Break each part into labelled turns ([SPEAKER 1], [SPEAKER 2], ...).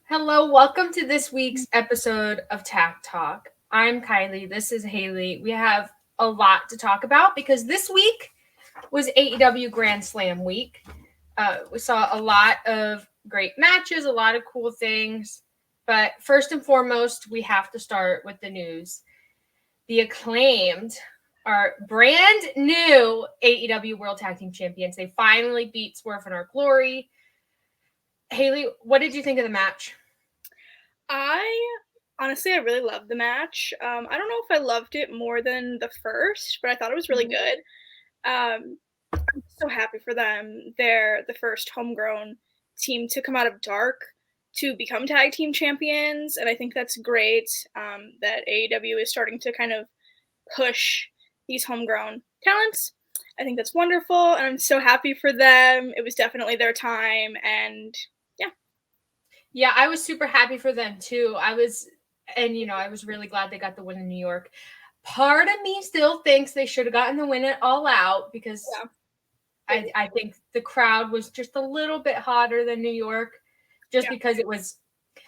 [SPEAKER 1] Hello, welcome to this week's episode of Tack Talk. I'm Kylie. This is Haley. We have a lot to talk about because this week was AEW Grand Slam week. We saw a lot of great matches, a lot of cool things. But first and foremost, we have to start with the news. The Acclaimed are brand new AEW World Tag Team Champions. They finally beat Swerve in Our Glory. Haley, what did you think of the match?
[SPEAKER 2] I really loved the match. I don't know if I loved it more than the first, but I thought it was really good. I'm so happy for them. They're the first homegrown team to come out of Dark to become tag team champions, and I think that's great that AEW is starting to kind of push these homegrown talents. I think that's wonderful, and I'm so happy for them. It was definitely their time, and
[SPEAKER 1] yeah, I was super happy for them too. I was really glad they got the win in New York. Part of me still thinks they should have gotten the win at All Out because I think the crowd was just a little bit hotter than New York because it was,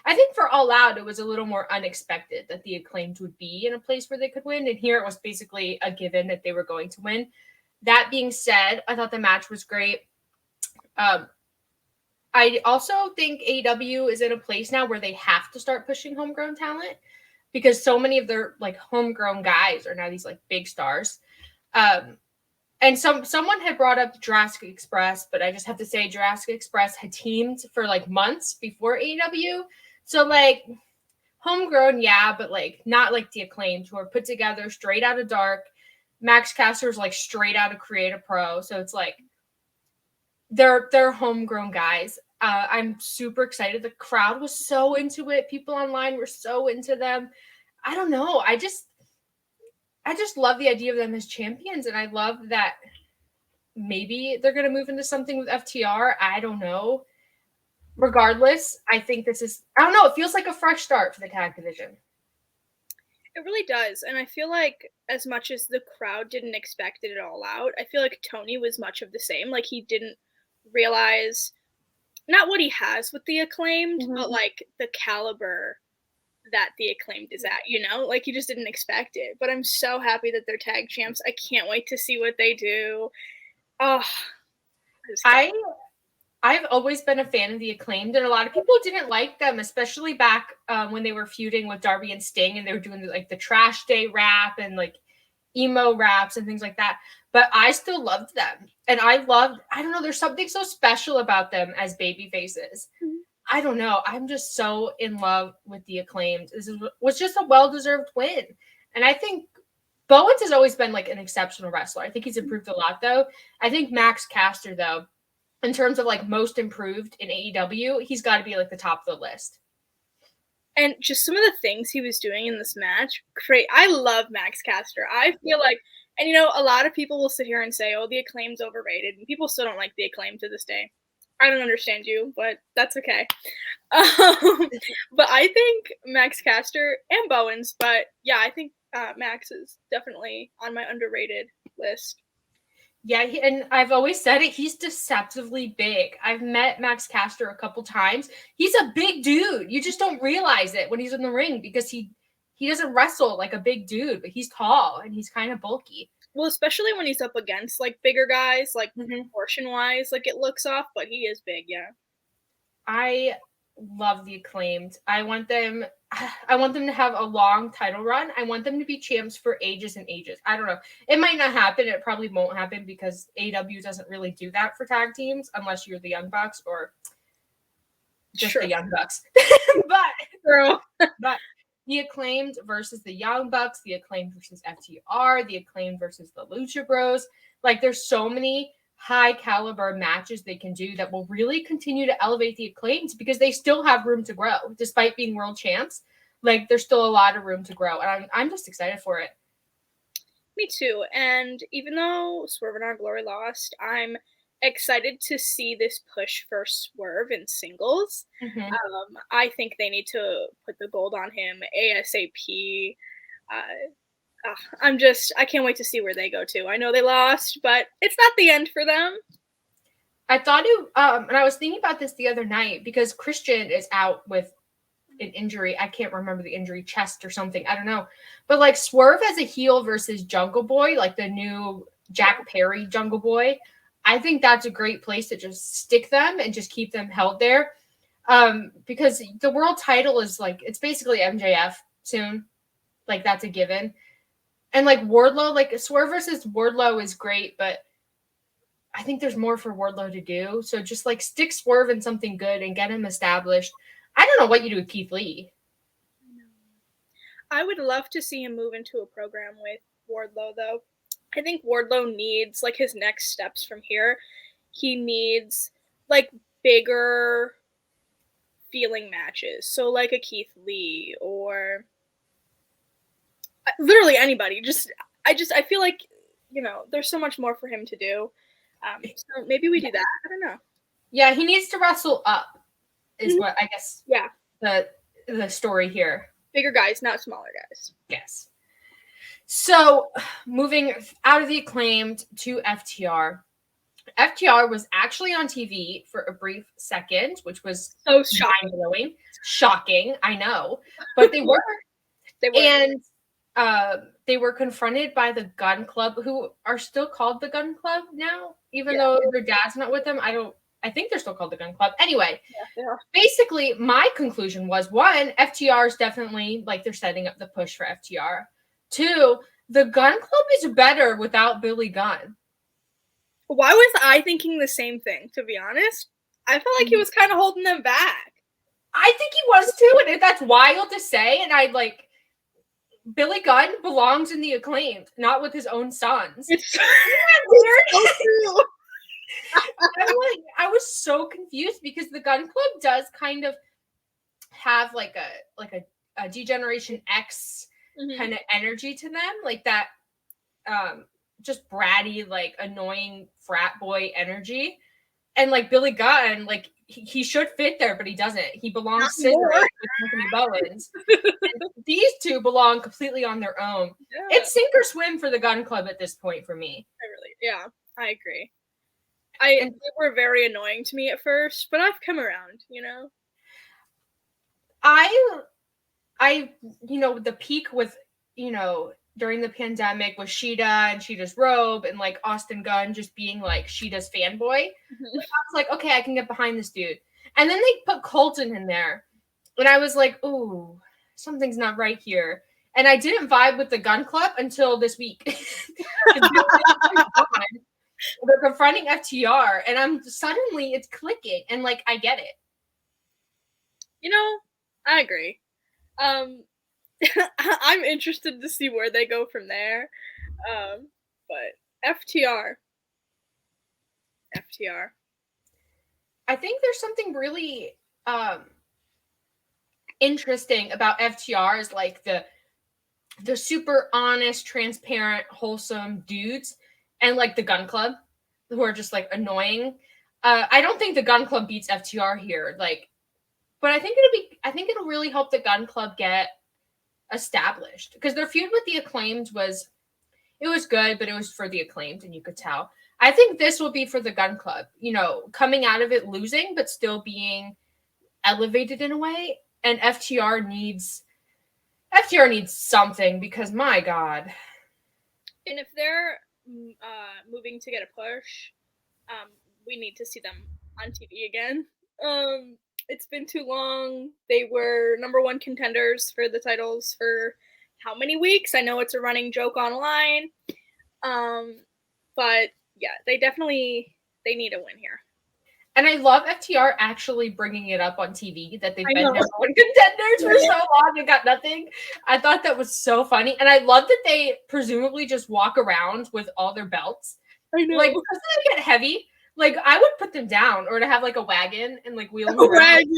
[SPEAKER 1] I think for All Out, it was a little more unexpected that the Acclaimed would be in a place where they could win. And here it was basically a given that they were going to win. That being said, I thought the match was great. I also think AEW is in a place now where they have to start pushing homegrown talent because so many of their like homegrown guys are now these like big stars. And someone had brought up Jurassic Express, but I just have to say Jurassic Express had teamed for like months before AEW. So like homegrown, yeah, but like not like the Acclaimed who are put together straight out of Dark. Max Caster's like straight out of Creative Pro. So it's like they're homegrown guys. I'm super excited. The crowd was so into it. People online were so into them. I don't know. I just love the idea of them as champions, and I love that maybe they're going to move into something with FTR. I don't know. Regardless, I think this is, I don't know, it feels like a fresh start for the tag division.
[SPEAKER 2] It really does. And I feel like as much as the crowd didn't expect it all out, I feel like Tony was much of the same. Like he didn't realize not what he has with the Acclaimed, but like the caliber that the Acclaimed is at, you know? Like he just didn't expect it. But I'm so happy that they're tag champs. I can't wait to see what they do. Oh,
[SPEAKER 1] I've always been a fan of the Acclaimed, and a lot of people didn't like them, especially back when they were feuding with Darby and Sting, and they were doing like the trash day rap and like emo raps and things like that. But I still loved them, and I don't know, there's something so special about them as baby faces. I don't know. I'm just so in love with the Acclaimed. Was just a well-deserved win, and I think Bowens has always been like an exceptional wrestler. I think he's improved a lot, though. I think Max Caster, though, in terms of like most improved in AEW, he's got to be like the top of the list.
[SPEAKER 2] And just some of the things he was doing in this match, great. I love Max Caster. I feel like, and you know, a lot of people will sit here and say, oh, the Acclaimed's overrated, and people still don't like the Acclaim to this day. I don't understand you, but that's okay. But I think Max Caster and Bowens, but yeah, I think Max is definitely on my underrated list.
[SPEAKER 1] Yeah, and I've always said it, he's deceptively big. I've met Max Caster a couple times. He's a big dude. You just don't realize it when he's in the ring because he doesn't wrestle like a big dude, but he's tall and he's kind of bulky.
[SPEAKER 2] Well, especially when he's up against like bigger guys, like proportion-wise, like it looks off, but he is big, yeah.
[SPEAKER 1] I love the Acclaimed. I want them to have a long title run. I want them to be champs for ages and ages. I don't know. It might not happen. It probably won't happen because AEW doesn't really do that for tag teams unless you're the Young Bucks or just the Young Bucks. but the Acclaimed versus the Young Bucks, the Acclaimed versus FTR, the Acclaimed versus the Lucha Bros. Like there's so many high caliber matches they can do that will really continue to elevate the Acclaimed because they still have room to grow despite being world champs. Like there's still a lot of room to grow, and I'm just excited for it.
[SPEAKER 2] Me too. And even though Swerve in Our Glory lost, I'm excited to see this push for Swerve in singles. I think they need to put the gold on him ASAP. I can't wait to see where they go to. I know they lost, but it's not the end for them.
[SPEAKER 1] I thought and I was thinking about this the other night because Christian is out with an injury. I can't remember the injury, chest or something. I don't know. But like Swerve as a heel versus Jungle Boy, like the new Jack Perry Jungle Boy, I think that's a great place to just stick them and just keep them held there. Because the world title is like, it's basically MJF soon. Like that's a given. And like Wardlow, like Swerve versus Wardlow is great, but I think there's more for Wardlow to do. So just like stick Swerve in something good and get him established. I don't know what you do with Keith Lee.
[SPEAKER 2] I would love to see him move into a program with Wardlow, though. I think Wardlow needs like his next steps from here. He needs like bigger feeling matches. So like a Keith Lee or literally anybody. I feel like, you know, there's so much more for him to do. So maybe we do that. I don't know.
[SPEAKER 1] Yeah, he needs to wrestle up is what I guess the story here.
[SPEAKER 2] Bigger guys, not smaller guys.
[SPEAKER 1] Yes. So moving out of the Acclaimed to FTR. FTR was actually on TV for a brief second, which was
[SPEAKER 2] so shocking.
[SPEAKER 1] Mind-blowing. Shocking, I know. But they were. And they were confronted by the Gun Club, who are still called the Gun Club now, even though their dad's not with them. I think they're still called the Gun Club. Anyway, basically, my conclusion was, one, FTR is definitely, like, they're setting up the push for FTR. Two, the Gun Club is better without Billy Gunn.
[SPEAKER 2] Why was I thinking the same thing, to be honest? I felt like he was kind of holding them back.
[SPEAKER 1] I think he was, too, and that's wild to say, and I'd, like, Billy Gunn belongs in the Acclaimed, not with his own sons. It's weird. I was so confused because the Gun Club does kind of have like a D-Generation X kind of energy to them, like that just bratty, like annoying frat boy energy. And like Billy Gunn, like he should fit there, but he doesn't. He belongs with Anthony Bowens. These two belong completely on their own. Yeah. It's sink or swim for the Gun Club at this point for me.
[SPEAKER 2] I agree. They were very annoying to me at first, but I've come around, you know?
[SPEAKER 1] I you know, the peak with, you know, during the pandemic with Sheeta and Sheeta's robe and like Austin Gunn just being like Sheeta's fanboy. I was like, okay, I can get behind this dude. And then they put Colton in there. And I was like, ooh, something's not right here. And I didn't vibe with the Gun Club until this week. They're confronting FTR, and suddenly it's clicking, and like I get it.
[SPEAKER 2] You know, I agree. I'm interested to see where they go from there. But FTR.
[SPEAKER 1] I think there's something really interesting about FTR is like the super honest, transparent, wholesome dudes, and like the Gun Club, who are just like annoying. I don't think the Gun Club beats FTR here, like, but I think it'll really help the Gun Club get established, because their feud with the Acclaimed was good, but it was for the Acclaimed, and you could tell. I think this will be for the Gun Club, you know, coming out of it losing, but still being elevated in a way. And FTR needs something, because my God.
[SPEAKER 2] And if they're moving to get a push, we need to see them on TV again. It's been too long. They were number one contenders for the titles for how many weeks? I know it's a running joke online. But yeah, they need a win here.
[SPEAKER 1] And I love FTR actually bringing it up on TV that they've been number one contenders for so long and got nothing. I thought that was so funny. And I love that they presumably just walk around with all their belts.
[SPEAKER 2] I know.
[SPEAKER 1] Like, because they get heavy, like, I would put them down, or to have, like, a wagon and, like, wheel them around.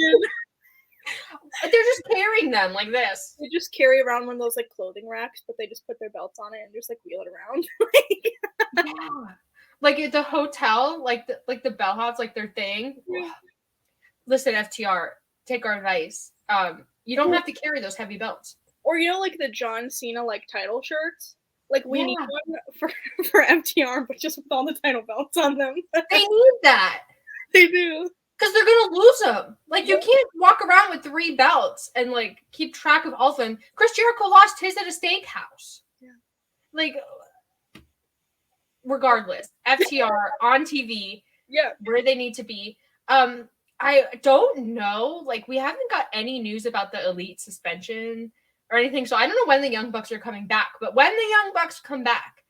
[SPEAKER 1] They're just carrying them like this.
[SPEAKER 2] They just carry around one of those, like, clothing racks, but they just put their belts on it and just, like, wheel it around.
[SPEAKER 1] Yeah. Like, at the hotel, like the bellhops, like, their thing. Yeah. Listen, FTR, take our advice. You don't have to carry those heavy belts.
[SPEAKER 2] Or, you know, like, the John Cena, like, title shirts? Like, we need one for FTR, but just with all the title belts on them.
[SPEAKER 1] They need that.
[SPEAKER 2] They do.
[SPEAKER 1] Because they're gonna lose them. Like, you can't walk around with 3 belts and like keep track of all of them. Chris Jericho lost his at a steakhouse.
[SPEAKER 2] Yeah.
[SPEAKER 1] Like, regardless, FTR on TV, where they need to be. I don't know. Like, we haven't got any news about the Elite suspension or anything, so I don't know when the Young Bucks are coming back. But when the Young Bucks come back,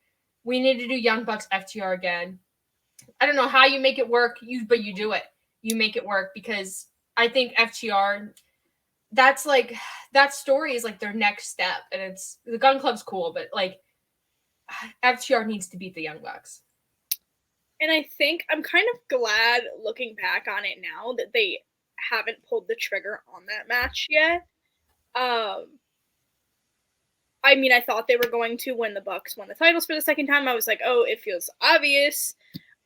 [SPEAKER 1] we need to do Young Bucks FTR again. I don't know how you make it work, but you do it. You make it work, because I think FTR, that story is like their next step, and it's the Gun Club's cool, but like FTR needs to beat the Young Bucks.
[SPEAKER 2] And I think I'm kind of glad, looking back on it now, that they haven't pulled the trigger on that match yet. I mean, I thought they were going to when the Bucks won the titles for the second time. I was like, oh, it feels obvious.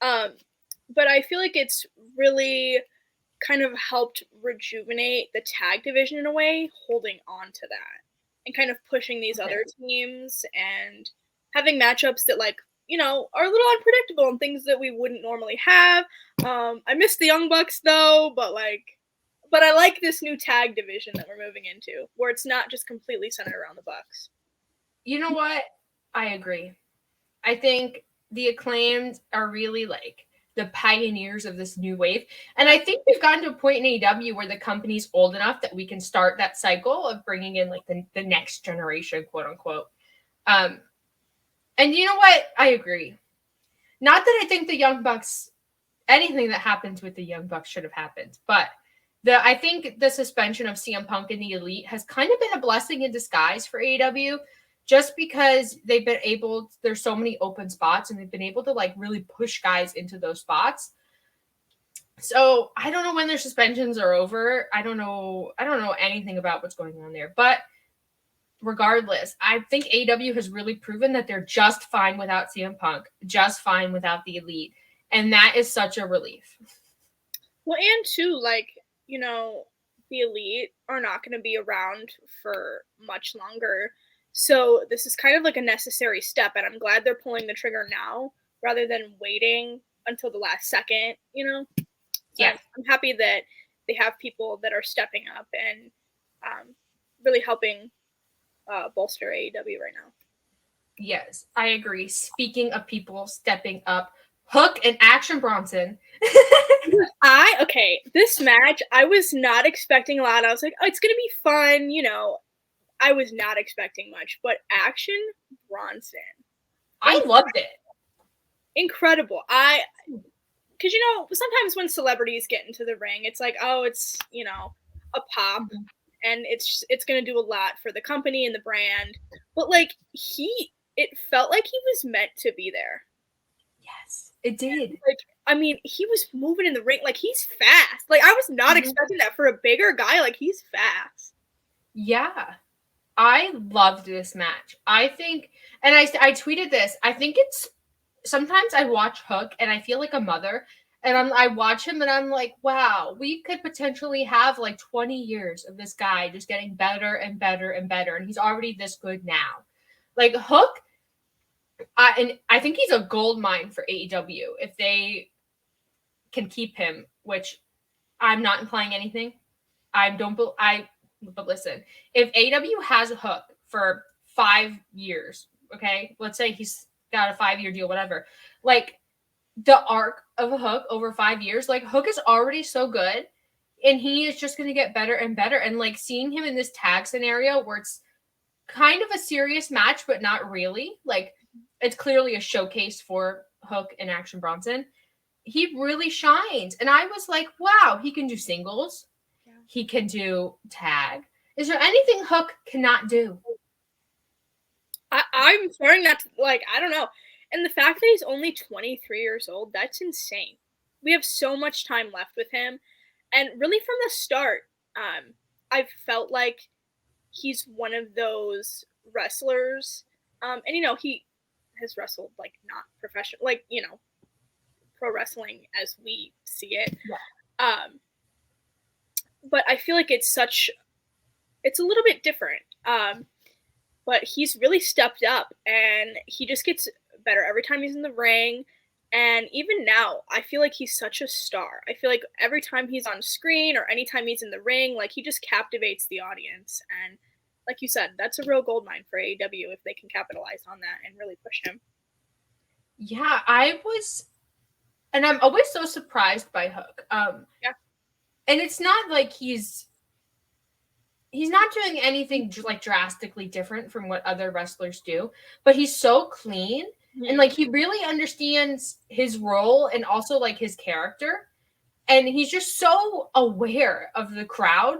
[SPEAKER 2] But I feel like it's really kind of helped rejuvenate the tag division in a way, holding on to that and kind of pushing these other teams and having matchups that, like, you know, are a little unpredictable and things that we wouldn't normally have. I miss the Young Bucks though, but I like this new tag division that we're moving into, where it's not just completely centered around the Bucks.
[SPEAKER 1] You know what? I agree. I think the Acclaimed are really like the pioneers of this new wave. And I think we've gotten to a point in AEW where the company's old enough that we can start that cycle of bringing in like the next generation, quote unquote. And you know what? I agree. Not that I think the Young Bucks, anything that happens with the Young Bucks should have happened, but I think the suspension of CM Punk and the Elite has kind of been a blessing in disguise for AEW, just because they've been able, there's so many open spots, and they've been able to like really push guys into those spots. So I don't know when their suspensions are over. I don't know anything about what's going on there, but regardless, I think AEW has really proven that they're just fine without CM Punk, just fine without the Elite. And that is such a relief.
[SPEAKER 2] Well, and too, like, you know, the Elite are not going to be around for much longer. So this is kind of like a necessary step, and I'm glad they're pulling the trigger now rather than waiting until the last second, you know? So
[SPEAKER 1] yeah.
[SPEAKER 2] I'm happy that they have people that are stepping up and really helping bolster AEW right now.
[SPEAKER 1] Yes, I agree. Speaking of people stepping up, Hook and Action Bronson.
[SPEAKER 2] This match, I was not expecting a lot. I was like, oh, it's going to be fun, you know. I was not expecting much, but Action Bronson.
[SPEAKER 1] I loved it.
[SPEAKER 2] Incredible. Because, you know, sometimes when celebrities get into the ring, it's like, oh, it's, you know, a pop, and it's going to do a lot for the company and the brand. But, like, it felt like he was meant to be there.
[SPEAKER 1] Yes, it did.
[SPEAKER 2] And, like, I mean, he was moving in the ring. Like, he's fast. Like, I was not expecting that for a bigger guy. Like, he's fast.
[SPEAKER 1] Yeah. I loved this match. I think, and I tweeted this, I think it's, sometimes I watch Hook and I feel like a mother, and I watch him and I'm like, wow, we could potentially have like 20 years of this guy just getting better and better and better, and he's already this good now. Like, Hook, and I think he's a gold mine for AEW if they can keep him, which I'm not implying anything. But listen, if AEW has a Hook for 5 years, okay, let's say he's got a 5-year deal, whatever, like the arc of a Hook over 5 years, like Hook is already so good, and he is just going to get better and better. And like seeing him in this tag scenario where it's kind of a serious match, but not really, like it's clearly a showcase for Hook and Action Bronson, he really shines. And I was like, wow, he can do singles. He can do tag. Is there anything Hook cannot do?
[SPEAKER 2] I'm starting not to, like, I don't know. And the fact that he's only 23 years old, that's insane. We have so much time left with him. And really from the start, I've felt like he's one of those wrestlers. And, you know, he has wrestled, like, not professional, like, you know, pro wrestling as we see it.
[SPEAKER 1] Yeah.
[SPEAKER 2] But I feel like it's a little bit different. But he's really stepped up, and he just gets better every time he's in the ring. And even now, I feel like he's such a star. I feel like every time he's on screen or anytime he's in the ring, like he just captivates the audience. And like you said, that's a real gold mine for AEW if they can capitalize on that and really push him.
[SPEAKER 1] Yeah, and I'm always so surprised by Hook.
[SPEAKER 2] Yeah.
[SPEAKER 1] And it's not like he's not doing anything like drastically different from what other wrestlers do, but he's so clean and like he really understands his role and also like his character, and he's just so aware of the crowd.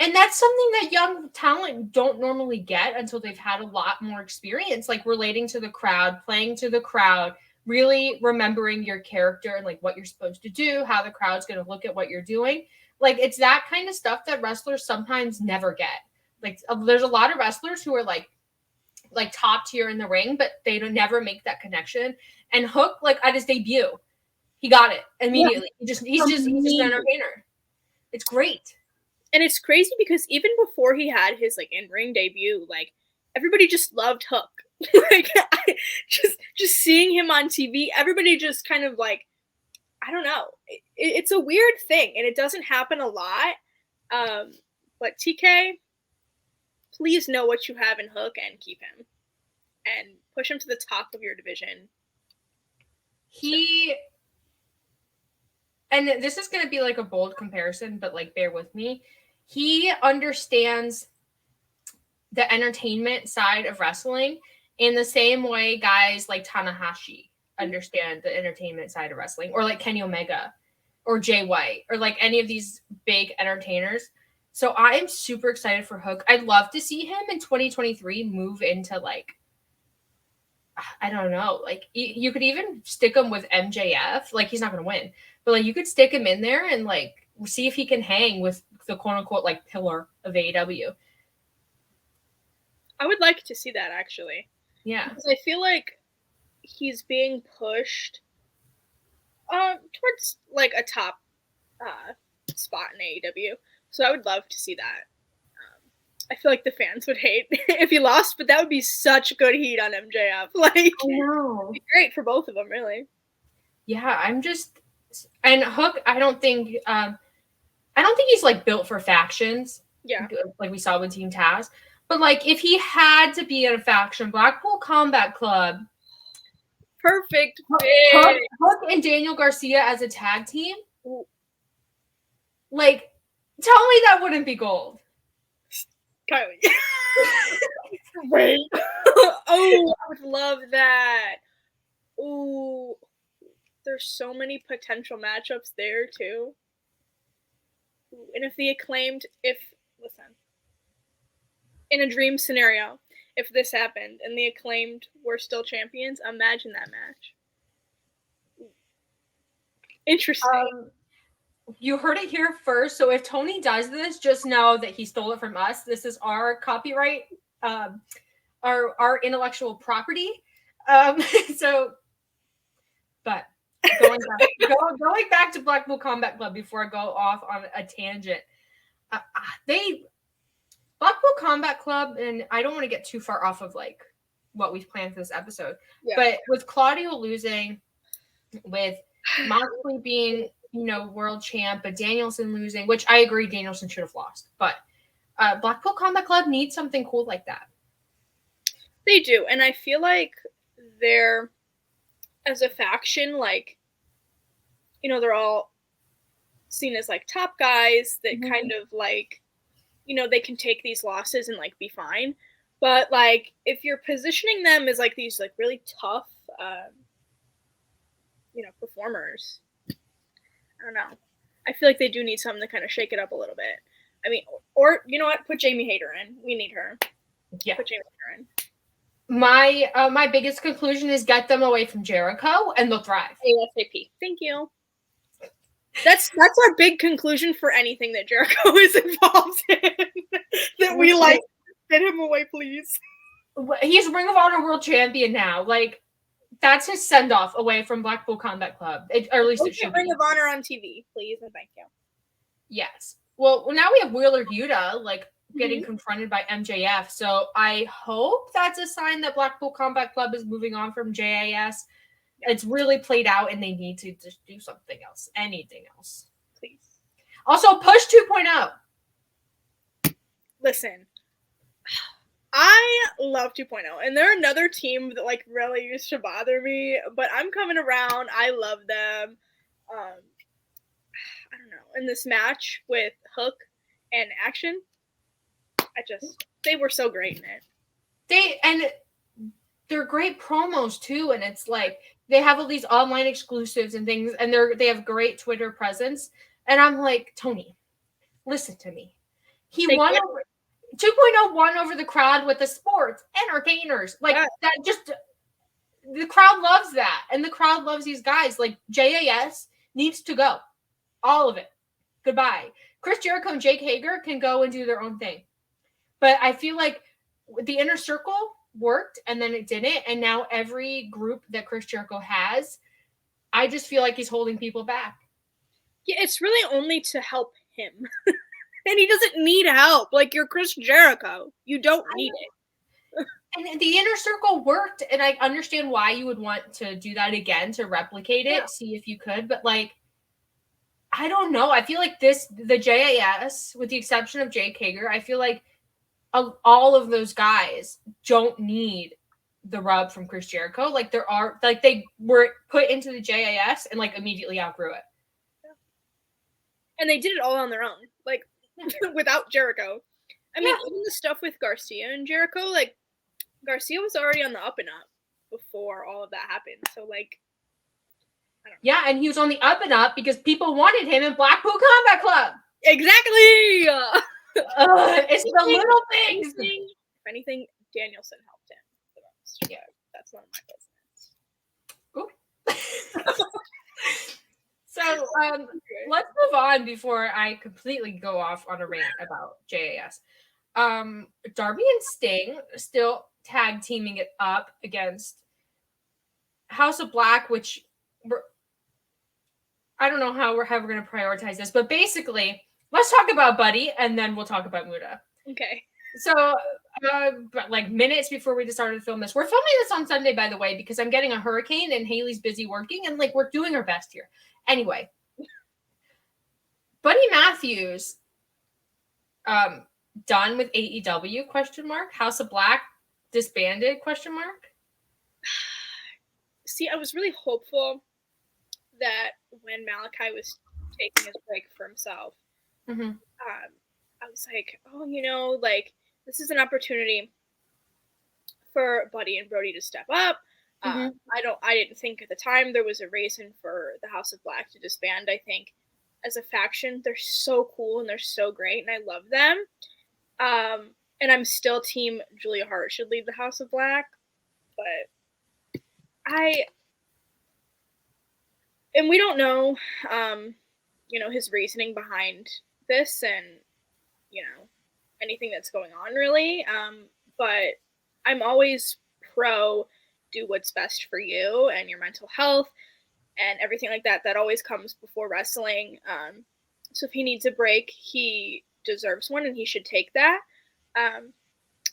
[SPEAKER 1] And that's something that young talent don't normally get until they've had a lot more experience, like relating to the crowd, playing to the crowd, really remembering your character and like what you're supposed to do, how the crowd's going to look at what you're doing. Like it's that kind of stuff that wrestlers sometimes never get. Like there's a lot of wrestlers who are like top tier in the ring, but they don't never make that connection. And Hook, like at his debut, he got it immediately. Yeah. He's just an entertainer. It's great.
[SPEAKER 2] And it's crazy because even before he had his like in-ring debut, like everybody just loved Hook. Like just seeing him on TV, everybody just kind of like, I don't know. It's a weird thing, and it doesn't happen a lot. But TK, please know what you have in Hook and keep him. And push him to the top of your division.
[SPEAKER 1] And this is going to be like a bold comparison, but like bear with me. He understands the entertainment side of wrestling in the same way guys like Tanahashi understand the entertainment side of wrestling, or like Kenny Omega or Jay White or like any of these big entertainers. So I am super excited for Hook. I'd love to see him in 2023 move into like, I don't know, like you could even stick him with MJF. Like he's not going to win, but like you could stick him in there and like see if he can hang with the quote unquote like pillar of AEW.
[SPEAKER 2] I would like to see that actually.
[SPEAKER 1] Yeah.
[SPEAKER 2] Because I feel like he's being pushed towards like a top spot in AEW. So I would love to see that. I feel like the fans would hate if he lost, but that would be such good heat on MJF. Like,
[SPEAKER 1] I know.
[SPEAKER 2] It'd be great for both of them, really.
[SPEAKER 1] Yeah, and Hook, I don't think he's like built for factions.
[SPEAKER 2] Yeah.
[SPEAKER 1] Like we saw with Team Taz. But like if he had to be in a faction, Blackpool Combat Club.
[SPEAKER 2] Perfect.
[SPEAKER 1] Hook and Daniel Garcia as a tag team. Like, tell me that wouldn't be gold.
[SPEAKER 2] Kylie. Wait. Oh, I would love that. Ooh. There's so many potential matchups there, too. And if the Acclaimed, listen, in a dream scenario, if this happened and the Acclaimed were still champions, imagine that match. Interesting.
[SPEAKER 1] You heard it here first. So if Tony does this, just know that he stole it from us. This is our copyright, our intellectual property. But going back to Blackpool Combat Club before I go off on a tangent, Blackpool Combat Club, and I don't want to get too far off of like what we've planned for this episode, but with Claudio losing, with Moxley being, world champ, but Danielson losing, which I agree Danielson should have lost, but Blackpool Combat Club needs something cool like that.
[SPEAKER 2] They do, and I feel like they're, as a faction, like, they're all seen as like top guys that kind of like, they can take these losses and like be fine. But like if you're positioning them as like these like really tough performers, I don't know. I feel like they do need something to kind of shake it up a little bit. I mean, or you know what? Put Jamie Hayter in. We need her.
[SPEAKER 1] Yeah.
[SPEAKER 2] Put Jamie Hayter in.
[SPEAKER 1] My biggest conclusion is get them away from Jericho and they'll thrive.
[SPEAKER 2] ASAP. Thank you. That's our big conclusion for anything that Jericho is involved in. That we like, get him away, please.
[SPEAKER 1] He's Ring of Honor World Champion now. Like, that's his send-off away from Blackpool Combat Club. Or at least it should
[SPEAKER 2] Ring of Honor on TV, please, and thank you.
[SPEAKER 1] Yes. Well, now we have Wheeler Yuta, like, getting confronted by MJF. So I hope that's a sign that Blackpool Combat Club is moving on from JAS. It's really played out, and they need to just do something else. Anything else.
[SPEAKER 2] Please.
[SPEAKER 1] Also, push 2.0.
[SPEAKER 2] Listen, I love 2.0, and they're another team that like really used to bother me, but I'm coming around. I love them. I don't know. In this match with Hook and Action, they were so great in it.
[SPEAKER 1] They're great promos too, and it's like they have all these online exclusives and things, and they have great Twitter presence. And I'm like, Tony, listen to me. He won over 2.0 won over the crowd with the sports entertainers. Like that, just the crowd loves that, and the crowd loves these guys. Like JAS needs to go, all of it. Goodbye. Chris Jericho and Jake Hager can go and do their own thing, but I feel like the Inner Circle worked, and then it didn't, and now every group that Chris Jericho has, I just feel like he's holding people back.
[SPEAKER 2] Yeah, it's really only to help him. And he doesn't need help. Like, you're Chris Jericho. You don't need it.
[SPEAKER 1] And the Inner Circle worked, and I understand why you would want to do that again, to replicate it, see if you could, but like, I don't know. I feel like the JAS, with the exception of Jake Hager, I feel like all of those guys don't need the rub from Chris Jericho. Like they were put into the JAS and like immediately outgrew it.
[SPEAKER 2] And they did it all on their own, like without Jericho. I mean, even the stuff with Garcia and Jericho, like Garcia was already on the up and up before all of that happened. So like, I don't know.
[SPEAKER 1] Yeah, and he was on the up and up because people wanted him in Blackpool Combat Club.
[SPEAKER 2] Exactly.
[SPEAKER 1] It's the little things.
[SPEAKER 2] If anything, Danielson helped him the most. Yeah, that's none of my business.
[SPEAKER 1] So let's move on before I completely go off on a rant about JAS. Darby and Sting still tag teaming it up against House of Black, which I don't know how we're going to prioritize this, but basically, let's talk about Buddy, and then we'll talk about Muta.
[SPEAKER 2] Okay.
[SPEAKER 1] So, like minutes before we started to film this, we're filming this on Sunday, by the way, because I'm getting a hurricane and Haley's busy working, and like we're doing our best here. Anyway, Buddy Matthews, done with AEW ? House of Black disbanded ?
[SPEAKER 2] See, I was really hopeful that when Malachi was taking his break for himself, I was like, oh, like this is an opportunity for Buddy and Brody to step up. I didn't think at the time there was a reason for the House of Black to disband. I think as a faction, they're so cool and they're so great, and I love them. And I'm still team Julia Hart should leave the House of Black, but and we don't know, his reasoning behind this and, anything that's going on really. But I'm always pro do what's best for you and your mental health and everything like that. That always comes before wrestling. So if he needs a break, he deserves one and he should take that.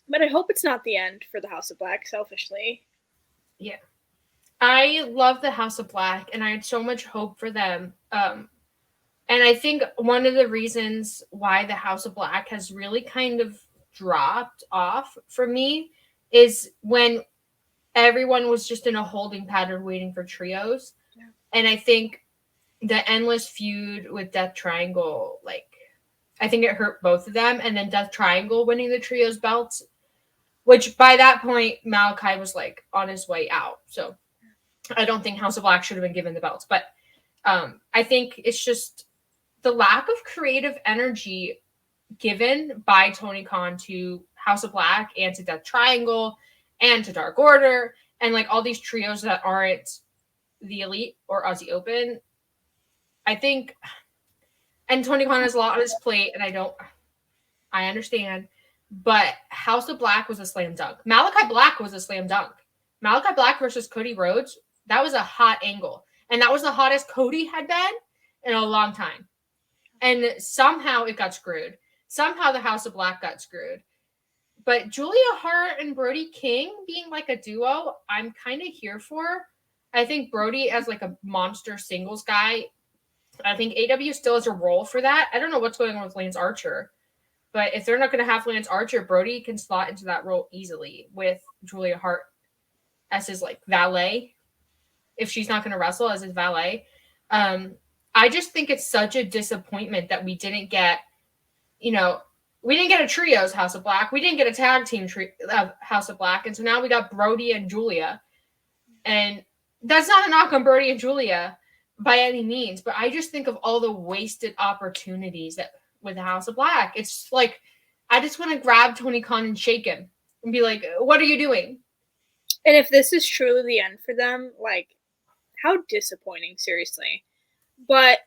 [SPEAKER 2] But I hope it's not the end for the House of Black, selfishly.
[SPEAKER 1] Yeah. I love the House of Black, and I had so much hope for them. And I think one of the reasons why the House of Black has really kind of dropped off for me is when everyone was just in a holding pattern waiting for trios. Yeah. And I think the endless feud with Death Triangle, I think it hurt both of them. And then Death Triangle winning the trios belts, which by that point, Malachi was on his way out. So I don't think House of Black should have been given the belts. But I think it's just the lack of creative energy given by Tony Khan to House of Black and to Death Triangle and to Dark Order and all these trios that aren't the Elite or Aussie Open. I think, and Tony Khan has a lot on his plate, and I understand, but House of Black was a slam dunk. Malachi Black was a slam dunk. Malachi Black versus Cody Rhodes, that was a hot angle. And that was the hottest Cody had been in a long time. And somehow it got screwed. Somehow the House of Black got screwed. But Julia Hart and Brody King being a duo, I'm kind of here for. I think Brody as like a monster singles guy. I think AEW still has a role for that. I don't know what's going on with Lance Archer, but if they're not going to have Lance Archer, Brody can slot into that role easily with Julia Hart as his like valet. If she's not going to wrestle as his valet, I just think it's such a disappointment that we didn't get, we didn't get a trios House of Black. We didn't get a tag team House of Black. And so now we got Brody and Julia. And that's not a knock on Brody and Julia by any means, but I just think of all the wasted opportunities that with the House of Black. It's like, I just want to grab Tony Khan and shake him and be like, what are you doing?
[SPEAKER 2] And if this is truly the end for them, like, how disappointing, seriously. But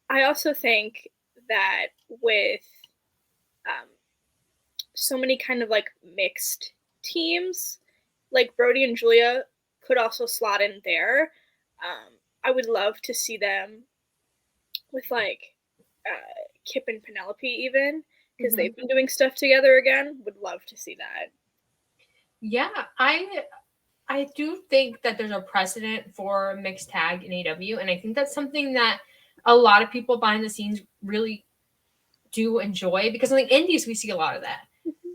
[SPEAKER 2] I also think that with so many kind of like mixed teams, like Brody and Julia could also slot in there. I would love to see them with like Kip and Penelope even, because they've been doing stuff together again. Would love to see that.
[SPEAKER 1] Yeah, I do think that there's a precedent for mixed tag in AEW, and I think that's something that a lot of people behind the scenes really do enjoy, because in the indies we see a lot of that.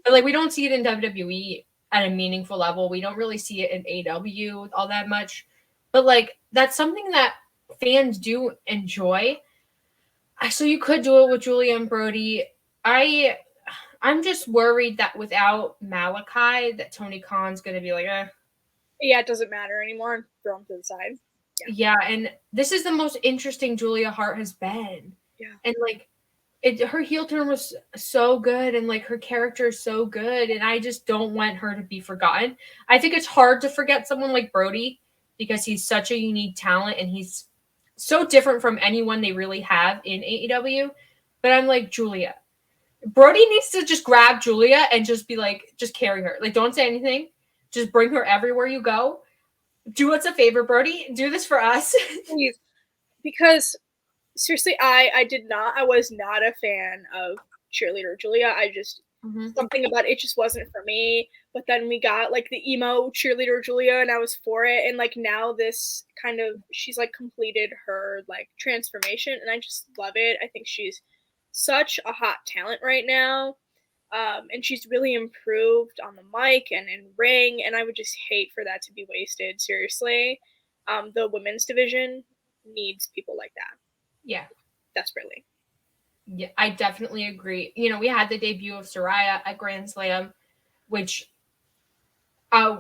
[SPEAKER 1] But like we don't see it in WWE at a meaningful level. We don't really see it in AEW all that much. But like that's something that fans do enjoy. So you could do it with Julia and Brody. I'm just worried that without Malachi, that Tony Khan's going to be like,
[SPEAKER 2] yeah, it doesn't matter anymore. Throw him to the side.
[SPEAKER 1] Yeah, and this is the most interesting Julia Hart has been.
[SPEAKER 2] Yeah.
[SPEAKER 1] And like her heel turn was so good, and like her character is so good, and I just don't want her to be forgotten. I think it's hard to forget someone like Brody because he's such a unique talent and he's so different from anyone they really have in AEW. But I'm like, Julia. Brody needs to just grab Julia and just be like, just carry her. Like, don't say anything. Just bring her everywhere you go. Do us a favor, Brody. Do this for us.
[SPEAKER 2] Please. Because seriously, I was not a fan of cheerleader Julia. I just something about it just wasn't for me. But then we got like the emo cheerleader Julia, and I was for it. And like now this kind of, she's like completed her like transformation, and I just love it. I think she's such a hot talent right now. And she's really improved on the mic and in ring, and I would just hate for that to be wasted, seriously. The women's division needs people like that.
[SPEAKER 1] Yeah.
[SPEAKER 2] Desperately.
[SPEAKER 1] Yeah, I definitely agree. We had the debut of Saraya at Grand Slam, which I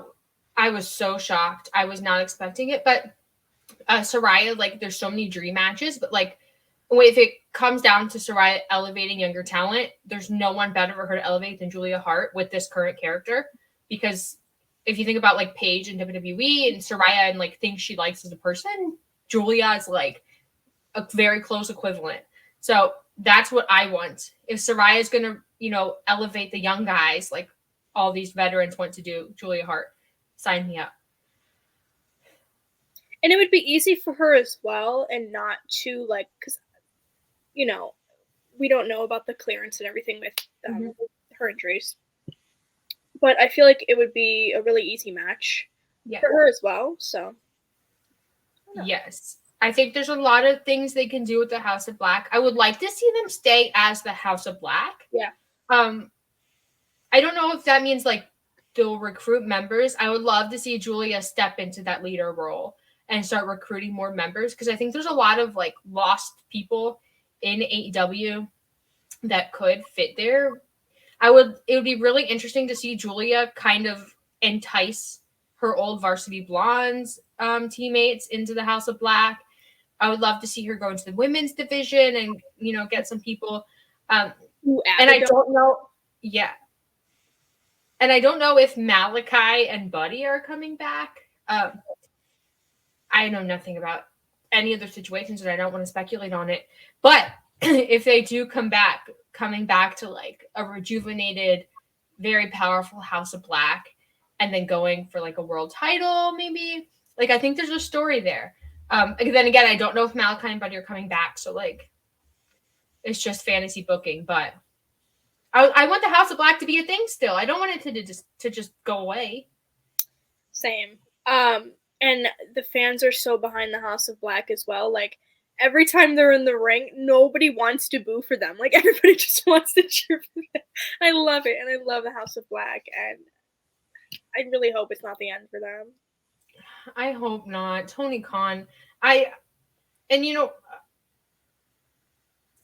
[SPEAKER 1] was so shocked. I was not expecting it, but Saraya, like, there's so many dream matches, but like, if it comes down to Saraya elevating younger talent, there's no one better for her to elevate than Julia Hart with this current character. Because if you think about like Paige in WWE and Saraya and like things she likes as a person, Julia is like a very close equivalent. So that's what I want. If Saraya is going to, elevate the young guys, like all these veterans want to do, Julia Hart, sign me up.
[SPEAKER 2] And it would be easy for her as well, and not to like, because we don't know about the clearance and everything with her injuries. But I feel like it would be a really easy match for her as well. So,
[SPEAKER 1] yes. I think there's a lot of things they can do with the House of Black. I would like to see them stay as the House of Black.
[SPEAKER 2] Yeah.
[SPEAKER 1] I don't know if that means like they'll recruit members. I would love to see Julia step into that leader role and start recruiting more members, because I think there's a lot of like lost people in AEW that could fit there. It would be really interesting to see Julia kind of entice her old Varsity Blondes teammates into the House of Black. I would love to see her go into the women's division and, get some people. And I don't know. Yeah. And I don't know if Malachi and Buddy are coming back. I know nothing about any other situations, and I don't want to speculate on it. But if they do coming back to like a rejuvenated, very powerful House of Black, and then going for like a world title, maybe, like, I think there's a story there. Then again, I don't know if Malachi and Buddy are coming back, so like it's just fantasy booking. But I want the House of Black to be a thing still. I don't want it to just go away.
[SPEAKER 2] Same. And the fans are so behind the House of Black as well. Like, every time they're in the ring, nobody wants to boo for them. Like, everybody just wants to cheer for them. I love it, and I love the House of Black, and I really hope it's not the end for them.
[SPEAKER 1] I hope not. Tony Khan, I'm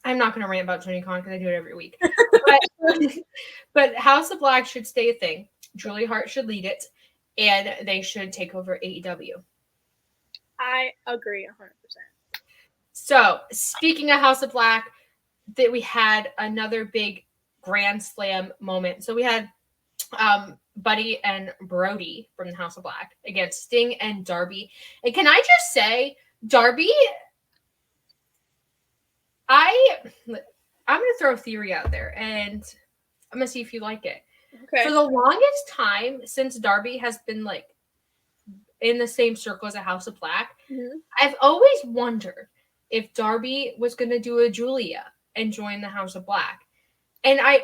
[SPEAKER 1] not going to rant about Tony Khan because I do it every week. But House of Black should stay a thing. Julia Hart should lead it, and they should take over AEW.
[SPEAKER 2] I agree 100%.
[SPEAKER 1] So, speaking of House of Black, that we had another big Grand Slam moment. So we had Buddy and Brody from the House of Black against Sting and Darby. And can I just say, Darby, I'm going to throw a theory out there, and I'm going to see if you like it.
[SPEAKER 2] Okay.
[SPEAKER 1] For the longest time, since Darby has been, like, in the same circle as a House of Black, I've always wondered if Darby was going to do a Julia and join the House of Black. And I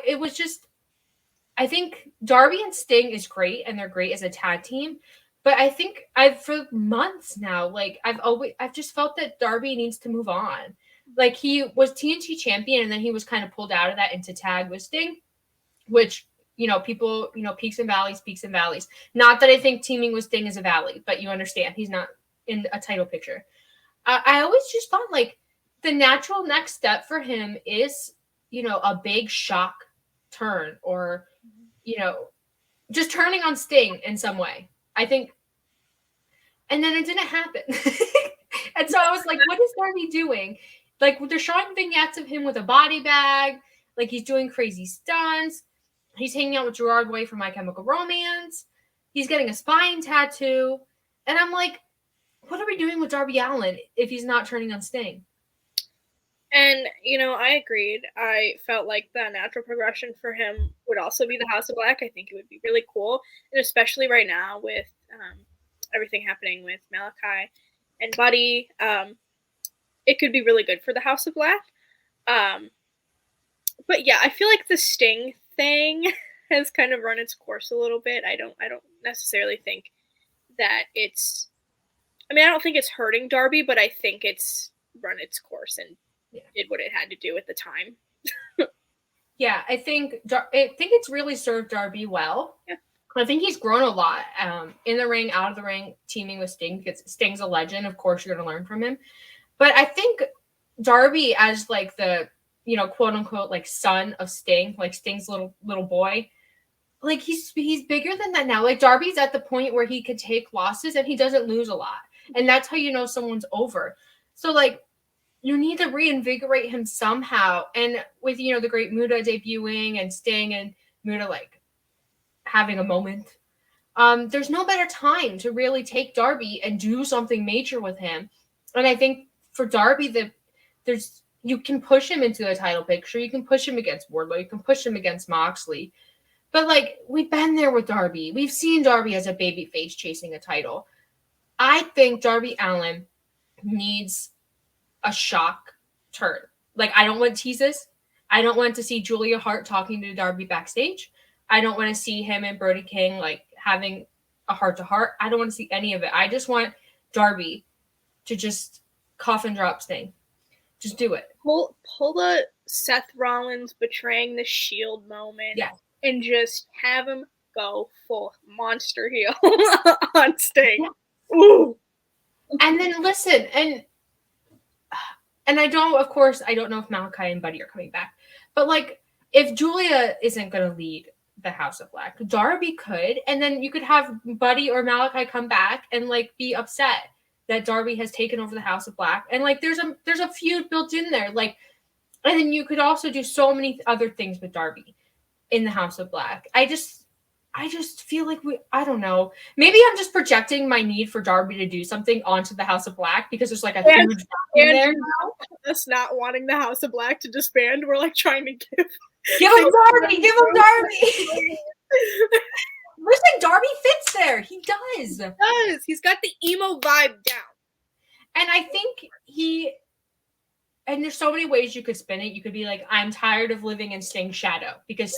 [SPEAKER 1] think Darby and Sting is great, and they're great as a tag team. But I think for months now, like, I've just felt that Darby needs to move on. Like, he was TNT champion, and then he was kind of pulled out of that into tag with Sting, which, people, peaks and valleys. Not that I think teaming with Sting is a valley, but you understand, he's not in a title picture. I always just thought, like, the natural next step for him is, a big shock turn, or, just turning on Sting in some way. I think, and then it didn't happen. And so I was like, what is Darby doing? Like, they're showing vignettes of him with a body bag, like he's doing crazy stunts. He's hanging out with Gerard Way from My Chemical Romance. He's getting a spine tattoo. And I'm like, what are we doing with Darby Allin if he's not turning on Sting?
[SPEAKER 2] And, I agreed. I felt like the natural progression for him would also be the House of Black. I think it would be really cool. And especially right now with everything happening with Malachi and Buddy, it could be really good for the House of Black. But yeah, I feel like the Sting thing has kind of run its course a little bit. I don't necessarily think that it's, I don't think it's hurting Darby, but I think it's run its course and did what it had to do at the time.
[SPEAKER 1] Yeah, I think it's really served Darby well.
[SPEAKER 2] Yeah.
[SPEAKER 1] I think he's grown a lot in the ring, out of the ring, teaming with Sting, because Sting's a legend. Of course, you're going to learn from him. But I think Darby, as like the, quote unquote, like son of Sting, like Sting's little boy, like he's bigger than that now. Like, Darby's at the point where he could take losses and he doesn't lose a lot. And that's how you know someone's over. So, like, you need to reinvigorate him somehow. And with, the Great Muta debuting and Sting and Muta, like, having a moment, there's no better time to really take Darby and do something major with him. And I think for Darby, you can push him into the title picture. You can push him against Wardlow. You can push him against Moxley. But, like, we've been there with Darby. We've seen Darby as a babyface chasing a title. I think Darby Allin needs a shock turn. Like, I don't want teases. I don't want to see Julia Hart talking to Darby backstage. I don't want to see him and Brody King, like, having a heart-to-heart. I don't want to see any of it. I just want Darby to just cough and drop Sting. Just do it.
[SPEAKER 2] Pull the Seth Rollins betraying the Shield moment.
[SPEAKER 1] Yeah.
[SPEAKER 2] And just have him go full monster heel on Sting. Yeah. Ooh.
[SPEAKER 1] And then listen, and I don't know if Malachi and Buddy are coming back, but, like, if Julia isn't going to lead the House of Black, Darby could, and then you could have Buddy or Malachi come back and, like, be upset that Darby has taken over the House of Black, and, like, there's a feud built in there, like, and then you could also do so many other things with Darby in the House of Black. I just feel like I don't know. Maybe I'm just projecting my need for Darby to do something onto the House of Black because there's, like, a huge in there now.
[SPEAKER 2] Us not wanting the House of Black to disband, we're, like, trying to give
[SPEAKER 1] him Darby. Give him Darby. Listen, Darby fits there. He does.
[SPEAKER 2] He does. He's got the emo vibe down.
[SPEAKER 1] And I think and there's so many ways you could spin it. You could be like, I'm tired of living in Sting's shadow, because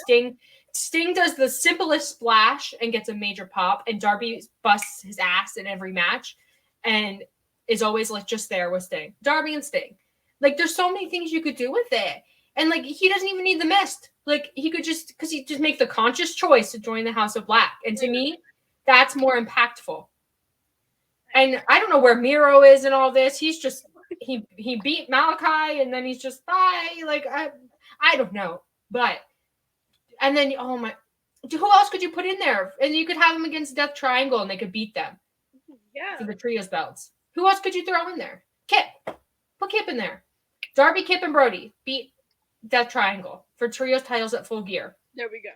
[SPEAKER 1] Sting does the simplest splash and gets a major pop, and Darby busts his ass in every match. and is always like just there with Sting. Darby and Sting. Like there's so many things you could do with it. And like he doesn't even need the mist. Like he could just make the conscious choice to join the House of Black. And to me, that's more impactful. And I don't know where Miro is in all this. He's just he beat Malachi and then he's just bye. Like I don't know. But and then oh my, who else could you put in there? And you could have them against Death Triangle and they could beat them.
[SPEAKER 2] Yeah.
[SPEAKER 1] For the trios belts. Who else could you throw in there? Kip. Put Kip in there. Darby, Kip, and Brody beat Death Triangle for trios titles at Full Gear.
[SPEAKER 2] There we go.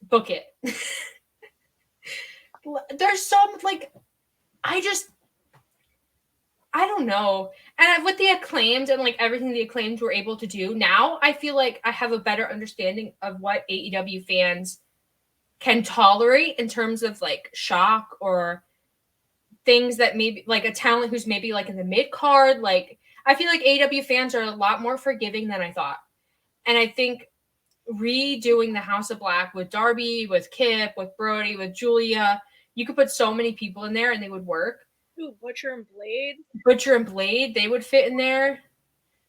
[SPEAKER 1] Book it. There's some like I don't know. And with the Acclaimed and like everything the Acclaimed were able to do, now I feel like I have a better understanding of what AEW fans can tolerate in terms of like shock or things that maybe like a talent who's maybe like in the mid card. Like I feel like AEW fans are a lot more forgiving than I thought. And I think redoing the House of Black with Darby, with Kip, with Brody, with Julia, you could put so many people in there and they would work.
[SPEAKER 2] Ooh, Butcher and Blade.
[SPEAKER 1] Butcher and Blade, they would fit in there.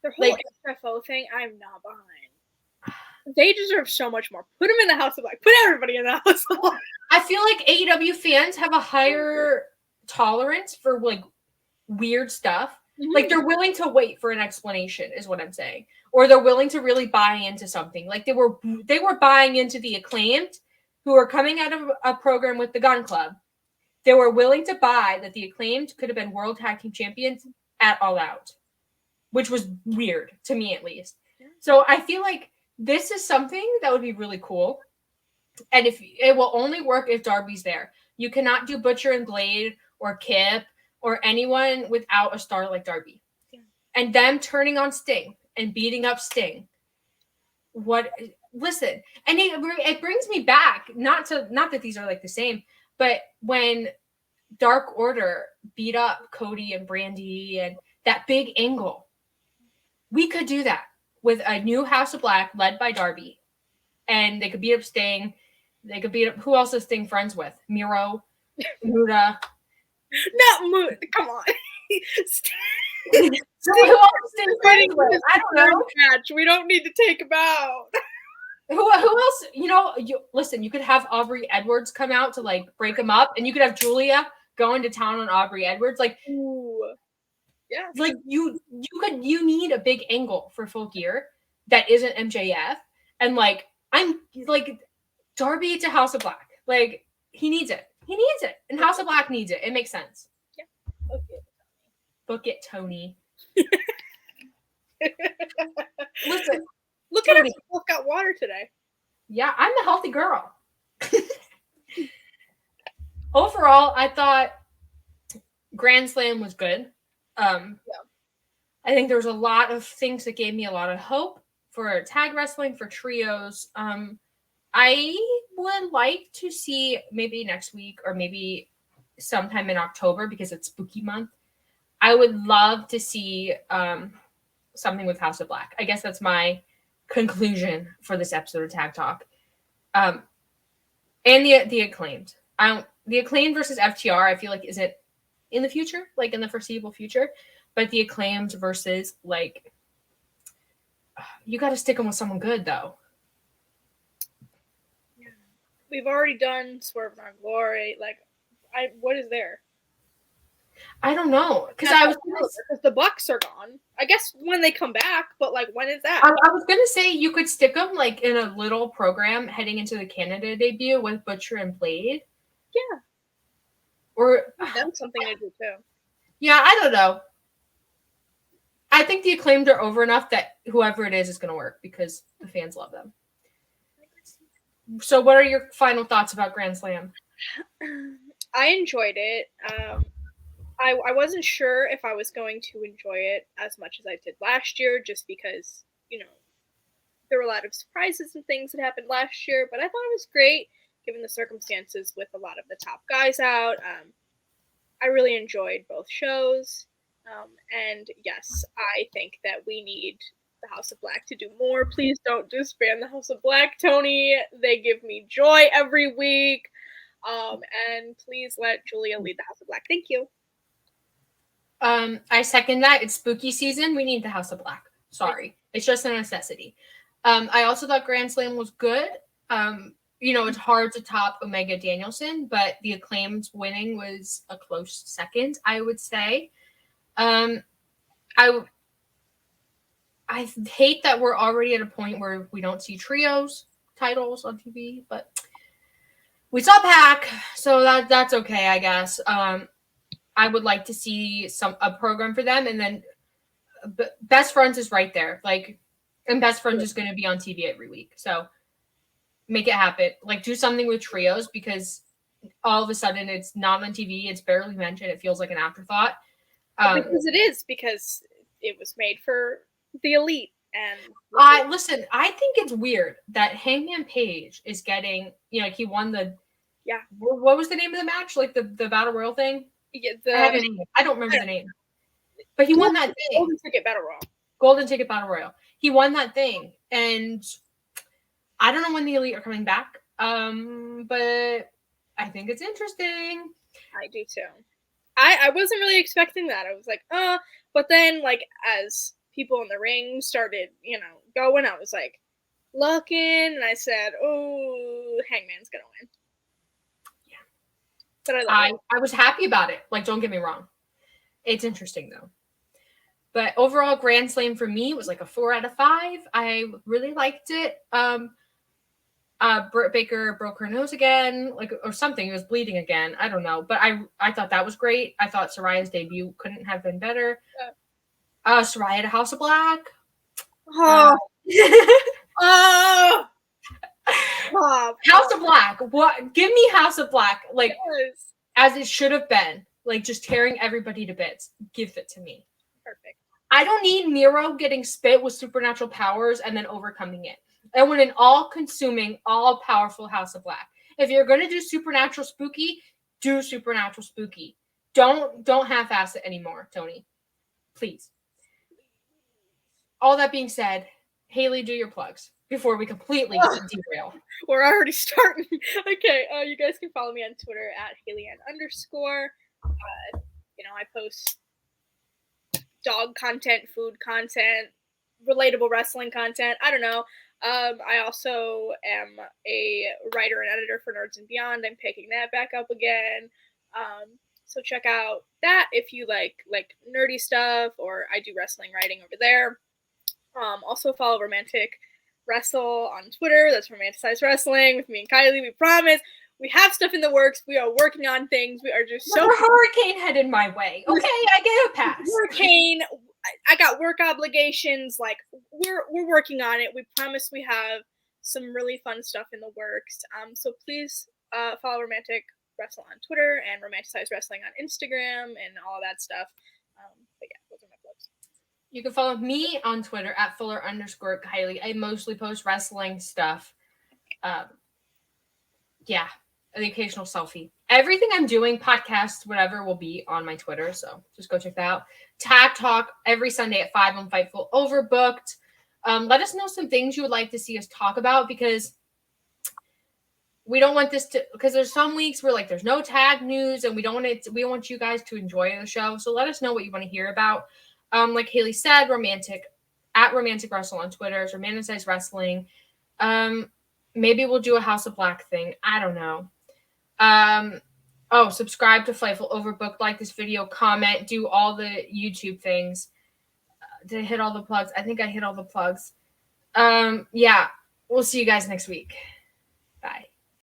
[SPEAKER 2] Their whole like, SFO thing, I'm not behind. They deserve so much more. Put them in the House of Black. Put everybody in the House of Black.
[SPEAKER 1] I feel like AEW fans have a higher tolerance for like weird stuff. Mm-hmm. Like they're willing to wait for an explanation is what I'm saying. Or they're willing to really buy into something. Like they were buying into the Acclaimed who are coming out of a program with the Gun Club. They were willing to buy that the Acclaimed could have been World Tag Team Champions at All Out, which was weird to me at least. Yeah. So I feel like this is something that would be really cool. And if it will only work if Darby's there. You cannot do Butcher and Blade or Kip or anyone without a star like Darby. Yeah. And them turning on Sting and beating up Sting. Listen, and it brings me back, not that these are like the same, but when Dark Order beat up Cody and Brandy and that big angle, we could do that with a new House of Black led by Darby. And they could beat up Sting. They could beat up, who else is Sting friends with? Miro, Muta.
[SPEAKER 2] Not Muta, come on.
[SPEAKER 1] Who else is Sting friends with? I don't know.
[SPEAKER 2] Match. We don't need to take him out.
[SPEAKER 1] Who else? Listen, you could have Aubrey Edwards come out to like break him up, and you could have Julia going to town on Aubrey Edwards. Like,
[SPEAKER 2] ooh. Yeah.
[SPEAKER 1] Like you need a big angle for Full Gear that isn't MJF. And like, I'm like Darby to House of Black. Like he needs it. And House of Black needs it. It makes sense.
[SPEAKER 2] Yeah.
[SPEAKER 1] Book it, Tony. Listen.
[SPEAKER 2] Look at us. We both got water today.
[SPEAKER 1] Yeah, I'm the healthy girl. Overall, I thought Grand Slam was good. Yeah. I think there was a lot of things that gave me a lot of hope for tag wrestling, for trios. I would like to see maybe next week or maybe sometime in October because it's spooky month. I would love to see something with House of Black. I guess that's my conclusion for this episode of Tag Talk. And the Acclaimed. The Acclaimed versus FTR, I feel like isn't in the future, like in the foreseeable future, but the Acclaimed versus like you got to stick them with someone good though.
[SPEAKER 2] Yeah. We've already done Swerve in Our Glory. Like, what is there?
[SPEAKER 1] I don't know because
[SPEAKER 2] the Bucks are gone. I guess when they come back, but like when is that?
[SPEAKER 1] I was gonna say you could stick them like in a little program heading into the Canada debut with Butcher and Blade.
[SPEAKER 2] Yeah.
[SPEAKER 1] Or
[SPEAKER 2] that's something to do too.
[SPEAKER 1] Yeah, I don't know. I think the Acclaimed are over enough that whoever it is going to work because the fans love them. So what are your final thoughts about Grand Slam?
[SPEAKER 2] I enjoyed it. I wasn't sure if I was going to enjoy it as much as I did last year just because, there were a lot of surprises and things that happened last year, but I thought it was great given the circumstances with a lot of the top guys out. I really enjoyed both shows. And yes, I think that we need the House of Black to do more. Please don't disband the House of Black, Tony. They give me joy every week. And please let Julia lead the House of Black. Thank you.
[SPEAKER 1] I second that. It's spooky season. We need the House of Black. Sorry. It's just a necessity. I also thought Grand Slam was good. It's hard to top Omega Danielson, but the Acclaimed winning was a close second, I would say. I hate that we're already at a point where we don't see trios titles on TV, but we saw Pac, so that's okay, I guess. I would like to see a program for them, and then Best Friends is right there. And Best Friends is going to be on TV every week, so make it happen. Do something with trios, because all of a sudden it's not on TV. It's barely mentioned. It feels like an afterthought.
[SPEAKER 2] Because it was made for the elite. And
[SPEAKER 1] listen, I think it's weird that Hangman Page is getting, he won the, what was the name of the match? The Battle Royal thing?
[SPEAKER 2] Yeah,
[SPEAKER 1] I don't remember the name. But he won that thing.
[SPEAKER 2] Golden Ticket Battle Royal.
[SPEAKER 1] Golden Ticket Battle Royal. He won that thing. And I don't know when the elite are coming back. But I think it's interesting.
[SPEAKER 2] I do too. I wasn't really expecting that. I was like, but then as people in the ring started, going, I was looking, and I said, oh, Hangman's gonna win.
[SPEAKER 1] Yeah.
[SPEAKER 2] But
[SPEAKER 1] I was happy about it. Don't get me wrong. It's interesting though. But overall, Grand Slam for me was a 4 out of 5. I really liked it. Britt Baker broke her nose again, or something. He was bleeding again. I don't know. But I thought that was great. I thought Soraya's debut couldn't have been better. Soraya to House of Black. House of Black. What? Give me House of Black. As it should have been. Just tearing everybody to bits. Give it to me.
[SPEAKER 2] Perfect.
[SPEAKER 1] I don't need Miro getting spit with supernatural powers and then overcoming it. I want an all-consuming, all-powerful House of Black. If you're going to do supernatural spooky, do supernatural spooky. Don't half-ass it anymore, Tony. Please. All that being said, Haley, do your plugs before we completely derail.
[SPEAKER 2] We're already starting. Okay, you guys can follow me on Twitter at @HaleyAnn_. I post dog content, food content, relatable wrestling content. I don't know. I also am a writer and editor for Nerds and Beyond. I'm picking that back up again. So check out that if you like nerdy stuff, or I do wrestling writing over there. Also follow Romantic Wrestle on Twitter. That's Romanticized Wrestling with me and Kiley. We promise. We have stuff in the works. We are working on things. We are just so
[SPEAKER 1] hurricane headed my way. Okay, I get a pass.
[SPEAKER 2] Hurricane. I got work obligations. We're working on it. We promise we have some really fun stuff in the works. So please follow Romantic Wrestle on Twitter and Romanticized Wrestling on Instagram and all of that stuff. But yeah, those are my plugs.
[SPEAKER 1] You can follow me on Twitter at @Fuller_Kiley. I mostly post wrestling stuff. The occasional selfie. Everything I'm doing, podcasts, whatever, will be on my Twitter. So just go check that out. Tag Talk every Sunday at 5 on Fightful Overbooked. Let us know some things you would like to see us talk about, because we don't want this to, because there's some weeks where there's no tag news, and we want you guys to enjoy the show. So let us know what you want to hear about. Like Haley said, Romantic Wrestle on Twitter, Romanticized Wrestling. Maybe we'll do a House of Black thing. I don't know. Subscribe to Fightful Overbooked, like this video, comment, do all the YouTube things. Did I hit all the plugs? I think I hit all the plugs. We'll see you guys next week.